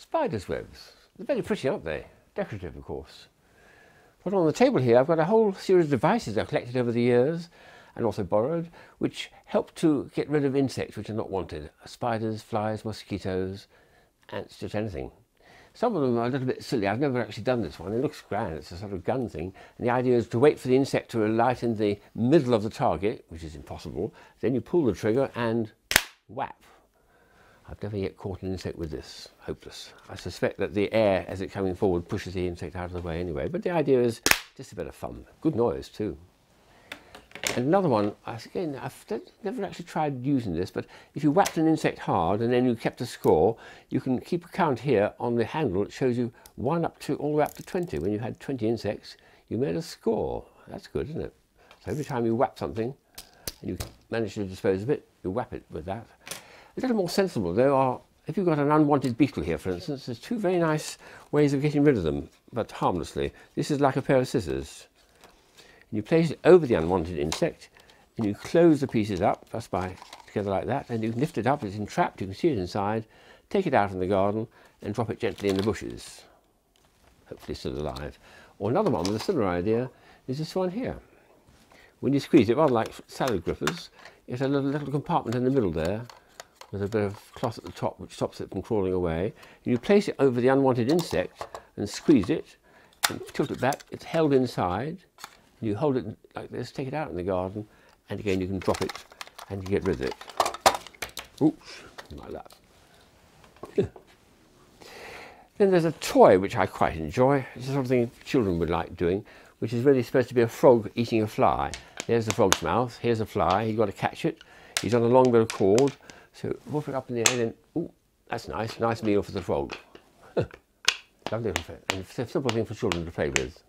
Spiders' webs. They're very pretty, aren't they? Decorative, of course. But on the table here, I've got a whole series of devices I've collected over the years and also borrowed, which help to get rid of insects which are not wanted. Spiders, flies, mosquitoes, ants, just anything. Some of them are a little bit silly. I've never actually done this one. It looks grand. It's a sort of gun thing. And the idea is to wait for the insect to alight in the middle of the target, which is impossible. Then you pull the trigger and whap. I've never yet caught an insect with this. Hopeless. I suspect that the air, as it's coming forward, pushes the insect out of the way anyway. But the idea is just a bit of fun. Good noise, too. And another one, again, I've never actually tried using this, but if you whacked an insect hard and then you kept a score, you can keep a count here on the handle. It shows you 1 up to all the way up to 20. When you had 20 insects, you made a score. That's good, isn't it? So every time you whap something and you manage to dispose of it, you whap it with that. A little more sensible, there are, if you've got an unwanted beetle here, for instance, there's 2 very nice ways of getting rid of them, but harmlessly. This is like a pair of scissors. You place it over the unwanted insect and you close the pieces up, just by together like that, and you lift it up, it's entrapped, you can see it inside, take it out in the garden and drop it gently in the bushes. Hopefully still alive. Or another one with a similar idea is this one here. When you squeeze it, rather like salad grippers, it's a little compartment in the middle there with a bit of cloth at the top which stops it from crawling away. And you place it over the unwanted insect and squeeze it and tilt it back, it's held inside. You hold it like this, take it out in the garden, and again you can drop it and you get rid of it. Oops, like that. Then there's a toy which I quite enjoy. It's the sort of thing children would like doing, which is really supposed to be a frog eating a fly. There's the frog's mouth, here's a fly, you've got to catch it. He's on a long bit of cord, so whoop it up in the air and then, ooh, that's nice, nice meal for the frog. Lovely little thing, and it's a simple thing for children to play with.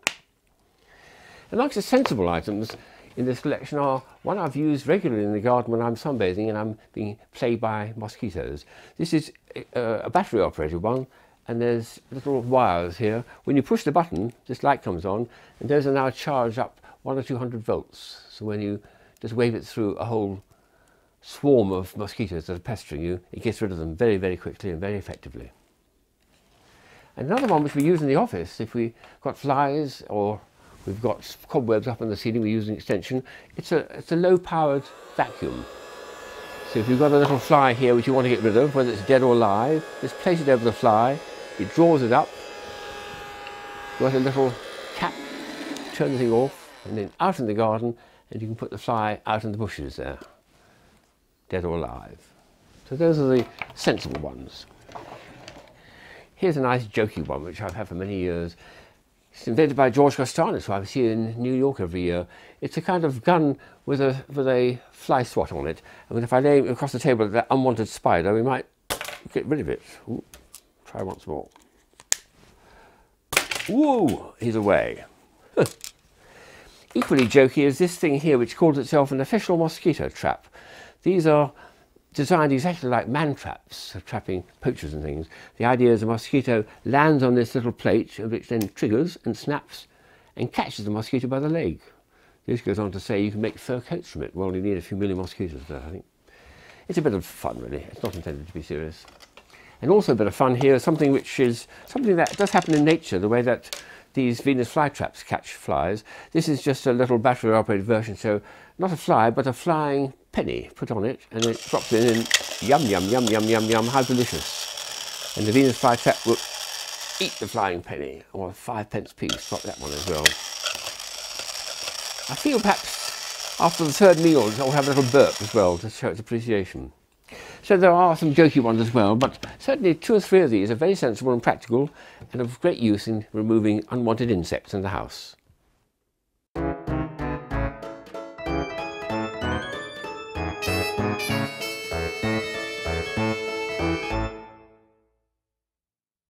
Amongst the sensible items in this collection are one I've used regularly in the garden when I'm sunbathing and I'm being plagued by mosquitoes. This is a battery operated one, and there's little wires here. When you push the button, this light comes on, and those are now charged up 100 or 200 volts. So when you just wave it through a whole swarm of mosquitoes that are pestering you, it gets rid of them very, very quickly and very effectively. Another one which we use in the office, if we've got flies or we've got cobwebs up on the ceiling, we use an extension. It's a low-powered vacuum. So if you've got a little fly here which you want to get rid of, whether it's dead or alive, just place it over the fly, it draws it up, you've got a little cap, turn the thing off, and then out in the garden, and you can put the fly out in the bushes there, dead or alive. So those are the sensible ones. Here's a nice jokey one which I've had for many years. It's invented by George Costanus, who I see in New York every year. It's a kind of gun with a fly swat on it. And if I lay it across the table at that unwanted spider, we might get rid of it. Ooh, try once more. Whoa, he's away. Equally jokey is this thing here, which calls itself an official mosquito trap. These are designed exactly like man traps for trapping poachers and things. The idea is a mosquito lands on this little plate, which then triggers and snaps and catches the mosquito by the leg. This goes on to say you can make fur coats from it. Well, you need a few million mosquitoes there, I think. It's a bit of fun, really. It's not intended to be serious. And also a bit of fun here, something that does happen in nature, the way that these Venus flytraps catch flies. This is just a little battery-operated version, so not a fly, but a flying penny put on it, and it drops in, and yum, yum, yum, yum, yum, yum, how delicious. And the Venus flytrap will eat the flying penny, or a 5p piece, drop that one as well. I feel perhaps after the third meal I'll have a little burp as well to show its appreciation. So there are some jokey ones as well, but certainly 2 or 3 of these are very sensible and practical and of great use in removing unwanted insects in the house.